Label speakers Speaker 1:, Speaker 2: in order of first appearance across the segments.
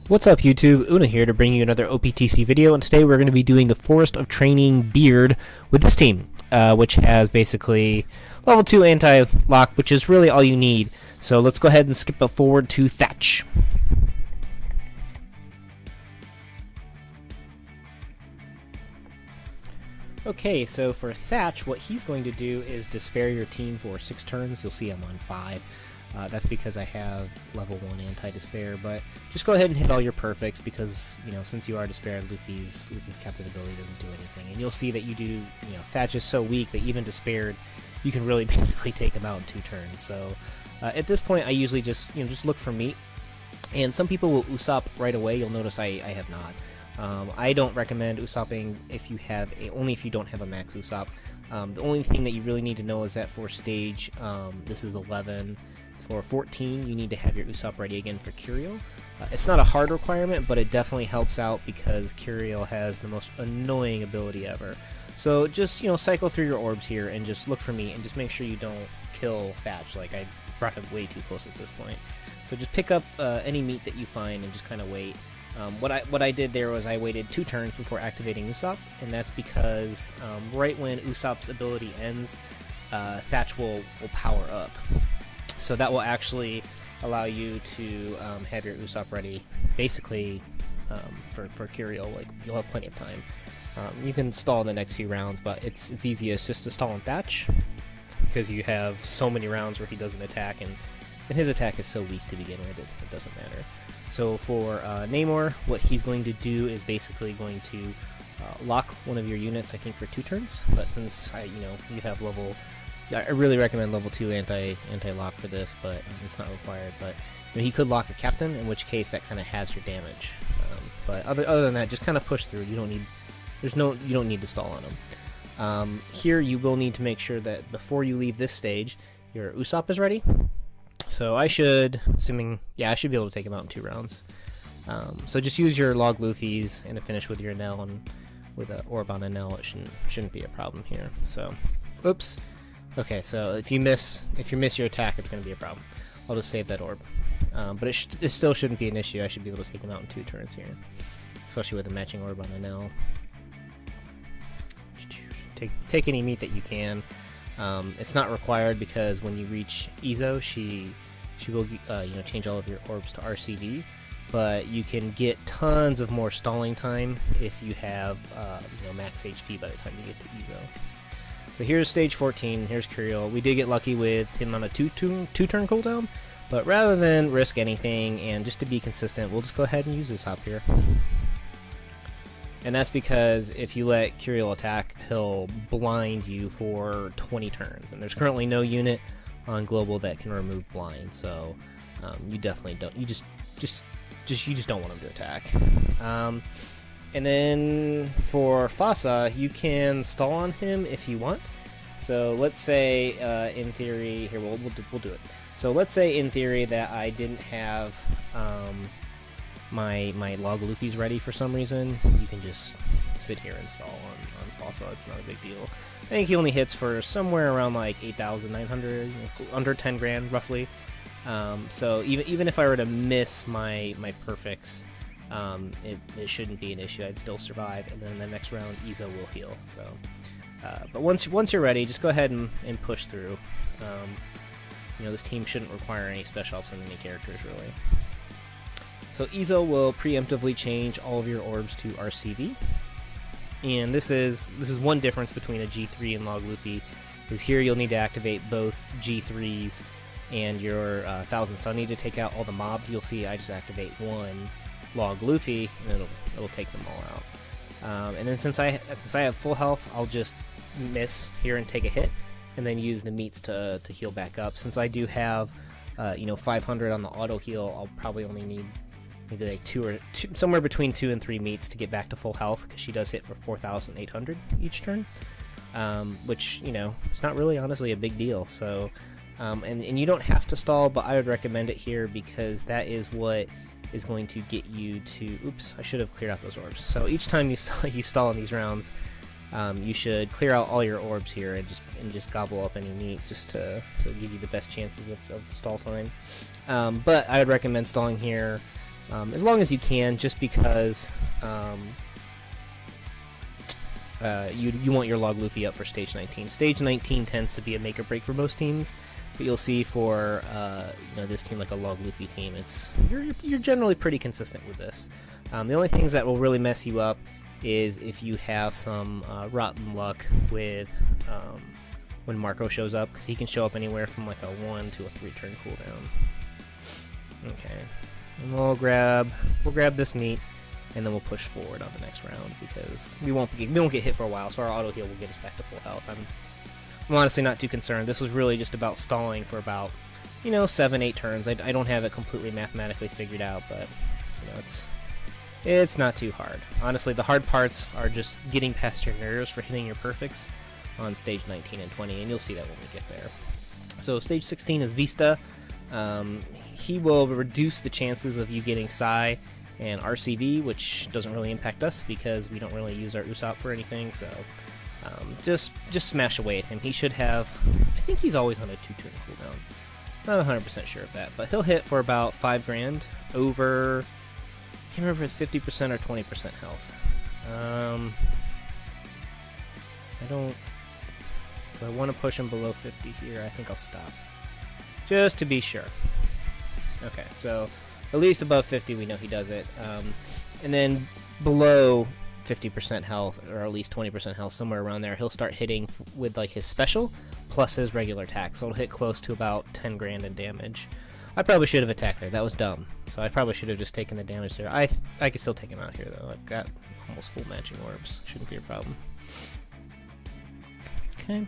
Speaker 1: What's up YouTube, Una here to bring you another OPTC video, and today we're going to be doing the Forest of Training Beard with this team, which has basically level 2 anti-lock, which is really all you need. So let's go ahead and skip it forward to Thatch. Okay, so for Thatch, what he's going to do is despair your team for 6 turns. You'll see I'm on 5. That's because I have level 1 anti-despair, but just go ahead and hit all your perfects because, you know, since you are despaired, Luffy's captain ability doesn't do anything. And you'll see that you do, you know, Thatch is so weak that even despaired, you can really basically take him out in 2 turns. So at this point, I usually just look for meat. And some people will Usopp right away. You'll notice I have not. I don't recommend Usopping only if you don't have a max Usopp. The only thing that you really need to know is that for stage, this is 11. For 14, you need to have your Usopp ready again for Curiel. It's not a hard requirement, but it definitely helps out because Curiel has the most annoying ability ever. So just, cycle through your orbs here and just look for me and just make sure you don't kill Thatch. Like, I brought him way too close at this point. So just pick up any meat that you find and just kind of wait. What I did there was I waited 2 turns before activating Usopp, and that's because right when Usopp's ability ends, Thatch will power up. So that will actually allow you to have your Usopp ready, basically for Curiel. Like, you'll have plenty of time. You can stall in the next few rounds, but it's easiest just to stall on Thatch because you have so many rounds where he doesn't attack, and his attack is so weak to begin with, it doesn't matter. So for Namor, what he's going to do is basically going to lock one of your units, I think, for 2 turns. But since you have level, I really recommend level 2 anti-lock for this, but it's not required. But he could lock a captain, in which case that kind of halves your damage. But other than that, just kind of push through. You don't need to stall on him. Here you will need to make sure that before you leave this stage, your Usopp is ready. So I should be able to take him out in 2 rounds. So just use your Log Luffys and finish with your Enel, and with an orb on Enel, it shouldn't be a problem here. So, oops. Okay, so if you miss your attack, it's going to be a problem. I'll just save that orb. But it still shouldn't be an issue. I should be able to take him out in 2 turns here, especially with a matching orb on Enel. Take any meat that you can. It's not required because when you reach Izo, she will change all of your orbs to RCD, but you can get tons of more stalling time if you have max HP by the time you get to Izo. So here's stage 14. Here's Curiel. We did get lucky with him on a 2-turn cooldown, but rather than risk anything and just to be consistent, we'll just go ahead and use Usopp here. And that's because if you let Curiel attack, he'll blind you for 20 turns. And there's currently no unit on global that can remove blind, so you definitely don't. You just don't want him to attack. And then for Fossa, you can stall on him if you want. So let's say in theory, here we'll do it. So let's say in theory that I didn't have my Log Luffy's ready for some reason. You can just sit here and stall on Fossa. It's not a big deal. I think he only hits for somewhere around like 8,900, under 10 grand roughly. So even if I were to miss my perfects, it shouldn't be an issue. I'd still survive, and then the next round Izo will heal. So, but once you're ready, just go ahead and push through. This team shouldn't require any special ops on any characters really. So Izo will preemptively change all of your orbs to RCV, and this is one difference between a G3 and Log Luffy, is here you'll need to activate both G3s and your 1000 Sun need to take out all the mobs. You'll see I just activate one Log Luffy and it'll take them all out. And then since I have full health, I'll just miss here and take a hit, and then use the meats to heal back up. Since I do have 500 on the auto heal, I'll probably only need maybe like somewhere between 2 and 3 meats to get back to full health, because she does hit for 4,800 each turn, which it's not really honestly a big deal. So and you don't have to stall, but I would recommend it here because that is what is going to get you to, oops, I should have cleared out those orbs. So each time you stall in these rounds, you should clear out all your orbs here and just gobble up any meat just to give you the best chances of stall time. But I would recommend stalling here as long as you can, just because you want your Log Luffy up for stage 19. Stage 19 tends to be a make or break for most teams, but you'll see for this team, like a Log Luffy team, you're generally pretty consistent with this. The only things that will really mess you up is if you have some rotten luck with when Marco shows up, because he can show up anywhere from like a 1 to a 3 turn cooldown. Okay, and we'll grab this meat, and then we'll push forward on the next round, because we won't get hit for a while, so our auto heal will get us back to full health. I'm honestly not too concerned. This was really just about stalling for about 7-8 turns. I don't have it completely mathematically figured out, but it's not too hard. Honestly, the hard parts are just getting past your nerves for hitting your perfects on stage 19 and 20, and you'll see that when we get there. So stage 16 is Vista. He will reduce the chances of you getting Psi and RCV, which doesn't really impact us because we don't really use our Usopp for anything, so just smash away at him. He should have, I think he's always on a 2-turn cooldown. Not 100% sure of that, but he'll hit for about 5 grand over, I can't remember if it's 50% or 20% health. Do I want to push him below 50 here? I think I'll stop, just to be sure. Okay, so at least above 50 we know he does it, and then below 50% health, or at least 20% health, somewhere around there, he'll start hitting with like his special plus his regular attack, so it'll hit close to about 10 grand in damage. I probably should have attacked there. That was dumb. So I probably should have just taken the damage there. I can still take him out here though. I've got almost full matching orbs. Shouldn't be a problem. Okay,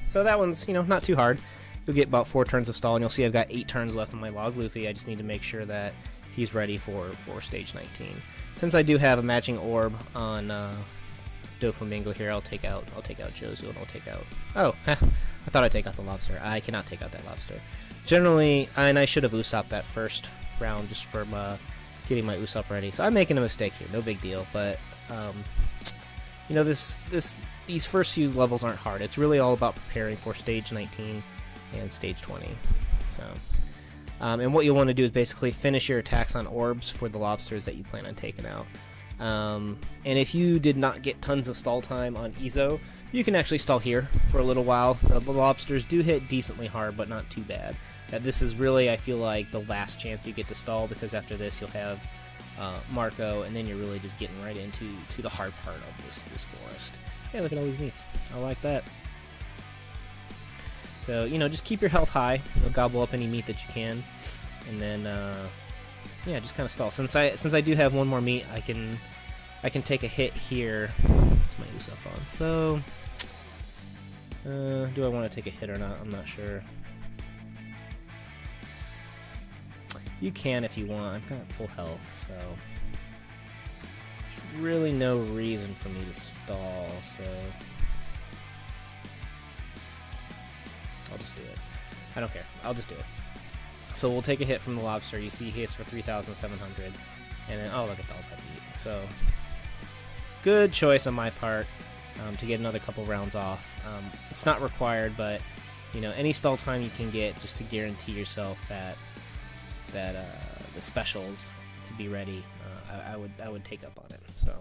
Speaker 1: so that one's not too hard. You'll get about 4 turns of stall, and you'll see I've got 8 turns left on my Log Luffy. I just need to make sure that he's ready for stage 19. Since I do have a matching orb on Doflamingo here, I'll take out Jozu, and I'll take out... Oh, I thought I'd take out the lobster. I cannot take out that lobster. Generally, and I should have Usopp that first round just from getting my Usopp ready. So I'm making a mistake here, no big deal. But these first few levels aren't hard. It's really all about preparing for stage 19 and stage 20. So, and what you'll want to do is basically finish your attacks on orbs for the lobsters that you plan on taking out. And if you did not get tons of stall time on Izo, you can actually stall here for a little while. The lobsters do hit decently hard, but not too bad. This is really, I feel like, the last chance you get to stall, because after this you'll have Marco, and then you're really just getting right into the hard part of this forest. Hey, look at all these meats. I like that. So, just keep your health high. Gobble up any meat that you can, and then just kind of stall. Since I do have one more meat, I can take a hit here. What's my Usopp on? So, do I want to take a hit or not? I'm not sure. You can if you want. I've got full health, so there's really no reason for me to stall. So I'll just do it. I don't care. I'll just do it. So we'll take a hit from the lobster. You see he hits for 3,700. And then, oh, look at all that meat. So, good choice on my part to get another couple rounds off. It's not required, but, any stall time you can get just to guarantee yourself that the specials to be ready, I would take up on it. So,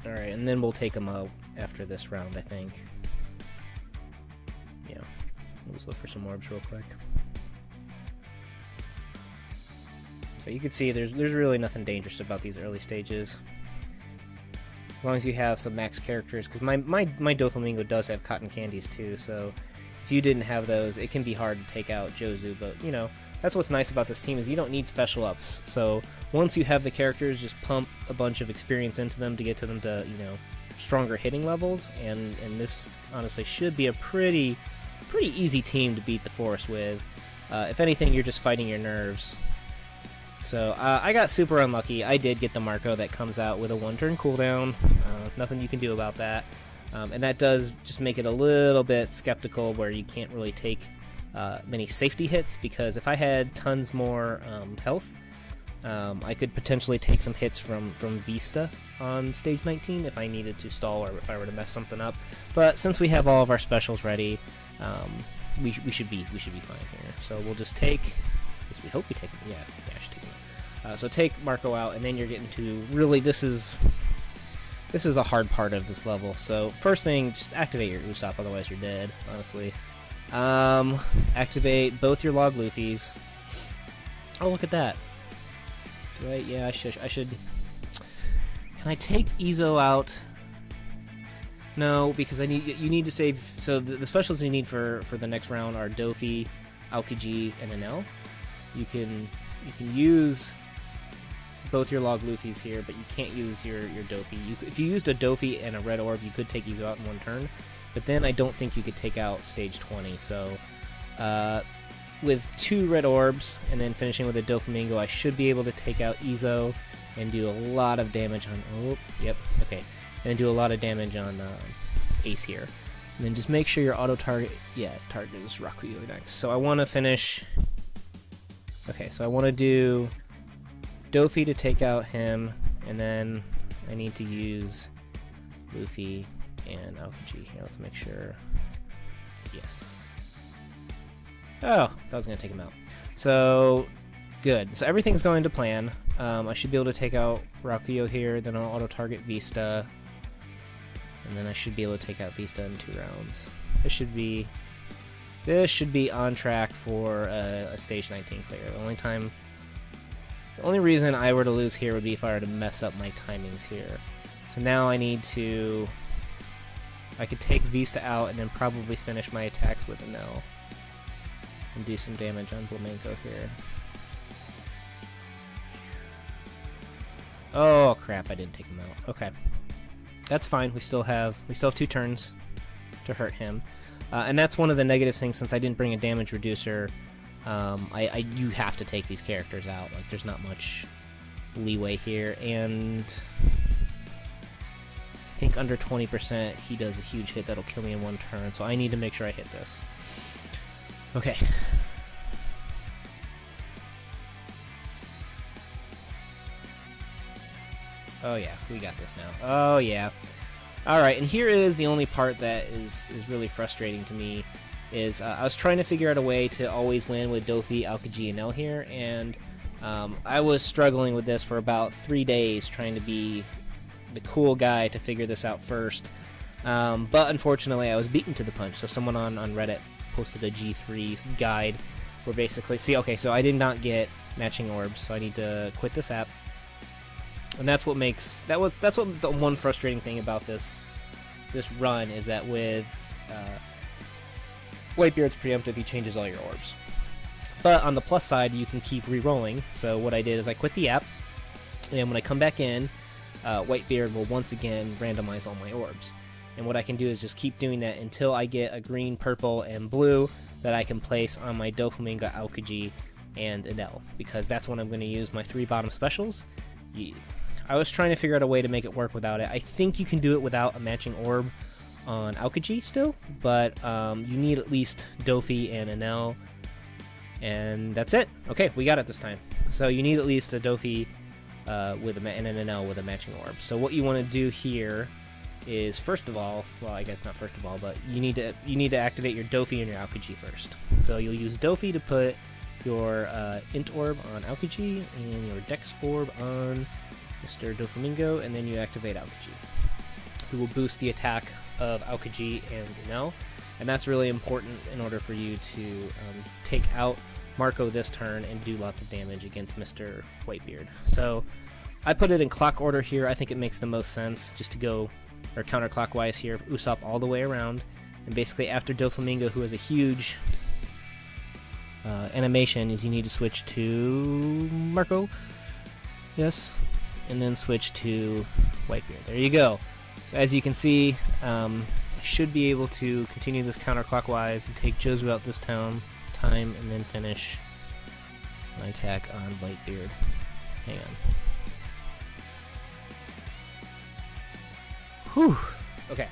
Speaker 1: all right, and then we'll take them out after this round, I think. Yeah, we'll just look for some orbs real quick. So you can see there's really nothing dangerous about these early stages, as long as you have some max characters. Because my Doflamingo does have cotton candies too, so if you didn't have those, it can be hard to take out Jozu. But that's what's nice about this team, is you don't need special ups. So once you have the characters, just pump a bunch of experience into them to get to them to stronger hitting levels, and this honestly should be a pretty easy team to beat the forest with. If anything, you're just fighting your nerves. So I got super unlucky. I did get the Marco that comes out with a 1-turn cooldown. Nothing you can do about that. And that does just make it a little bit skeptical, where you can't really take many safety hits, because if I had tons more health, I could potentially take some hits from Vista on stage 19 if I needed to stall, or if I were to mess something up. But since we have all of our specials ready, we should be fine here. So we'll just take At least we hope we take him. Yeah, I should take him out. So take Marco out, and then you're getting to really, this is a hard part of this level. So first thing, just activate your Usopp, otherwise you're dead, honestly. Activate both your Log Luffys. Oh, look at that. Do I? Yeah, I should. Can I take Izo out? No, because you need to save. So the specials you need for the next round are Dofi, Aokiji, and Enel. You can use both your Log Luffys here, but you can't use your Dofi. If you used a Dofi and a red orb, you could take Izo out in one turn, but then I don't think you could take out stage 20. So with 2 red orbs and then finishing with a Doflamingo, I should be able to take out Izo and do a lot of damage on... Oh, yep, okay. And then do a lot of damage on Ace here. And then just make sure your auto-target... Yeah, target is Rakuyo next. So I want to finish... Okay, so I want to do Dofi to take out him, and then I need to use Luffy and Aokiji. Here, let's make sure... Yes. Oh, that was going to take him out. So, good. So everything's going to plan. I should be able to take out Rakuyo here, then I'll auto-target Vista. And then I should be able to take out Vista in 2 rounds. This should be on track for a stage 19 clear. The only reason I were to lose here would be if I were to mess up my timings here. So now I could take Vista out and then probably finish my attacks with Enel. And do some damage on Flamenco here. Oh crap, I didn't take him out. Okay. That's fine. We still have 2 turns to hurt him. And that's one of the negative things, since I didn't bring a damage reducer. You have to take these characters out. Like, there's not much leeway here, and I think under 20% he does a huge hit that'll kill me in 1 turn, so I need to make sure I hit this. Okay. Oh yeah, we got this now. Oh yeah. Alright, and here is the only part that is really frustrating to me, is I was trying to figure out a way to always win with Dofi, Aokiji, and Enel here, and I was struggling with this for about 3 days, trying to be the cool guy to figure this out first. But unfortunately, I was beaten to the punch, so someone on Reddit posted a G3's guide where basically... See, okay, so I did not get matching orbs, so I need to quit this app. And that's what makes... That's what the one frustrating thing about this run is, that with Whitebeard's preemptive, he changes all your orbs. But on the plus side, you can keep re-rolling. So what I did is I quit the app, and when I come back in, Whitebeard will once again randomize all my orbs. And what I can do is just keep doing that until I get a green, purple, and blue that I can place on my Doflamingo, Aokiji, and Enel, because that's when I'm going to use my 3 bottom specials. I was trying to figure out a way to make it work without it. I think you can do it without a matching orb on Aokiji still, but you need at least Dofi and Enel, and that's it. Okay, we got it this time. So you need at least a Dofi and an Enel with a matching orb. So what you want to do here is, first of all, well, I guess not first of all, but you need to activate your Dofi and your Aokiji first. So you'll use Dofi to put your Int Orb on Aokiji and your Dex Orb on Mr. Doflamingo, and then you activate Aokiji. It will boost the attack of Aokiji and Enel, and that's really important in order for you to take out Marco this turn and do lots of damage against Mr. Whitebeard. So I put it in clock order here. I think it makes the most sense just to go or counterclockwise here, Usopp all the way around, and basically after Doflamingo, who has a huge animation, is you need to switch to Marco, yes, and then switch to Whitebeard. There you go. So as you can see, I should be able to continue this counterclockwise and take Jozu out this time, and then finish my attack on Whitebeard. Hang on. Whew. Okay.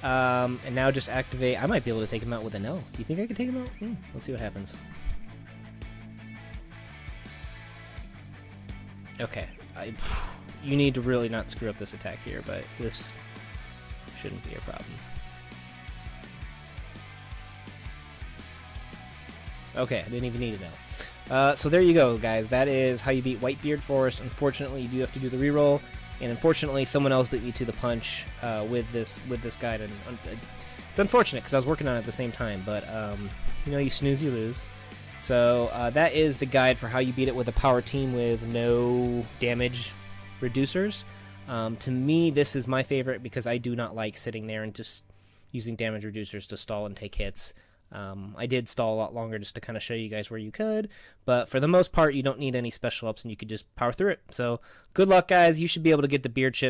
Speaker 1: And now just activate... I might be able to take him out with an L. Do you think I can take him out? Let's see what happens. Okay. You need to really not screw up this attack here, but this shouldn't be a problem. Okay, I didn't even need an L. So there you go, guys. That is how you beat Whitebeard Forest. Unfortunately, you do have to do the reroll, and unfortunately, someone else beat me to the punch with this guide. And it's unfortunate because I was working on it at the same time. But you know, you snooze, you lose. So that is the guide for how you beat it with a power team with no damage reducers. To me, this is my favorite because I do not like sitting there and just using damage reducers to stall and take hits. I did stall a lot longer just to kind of show you guys where you could, but for the most part, you don't need any special ups and you could just power through it. So good luck, guys. You should be able to get the beard chip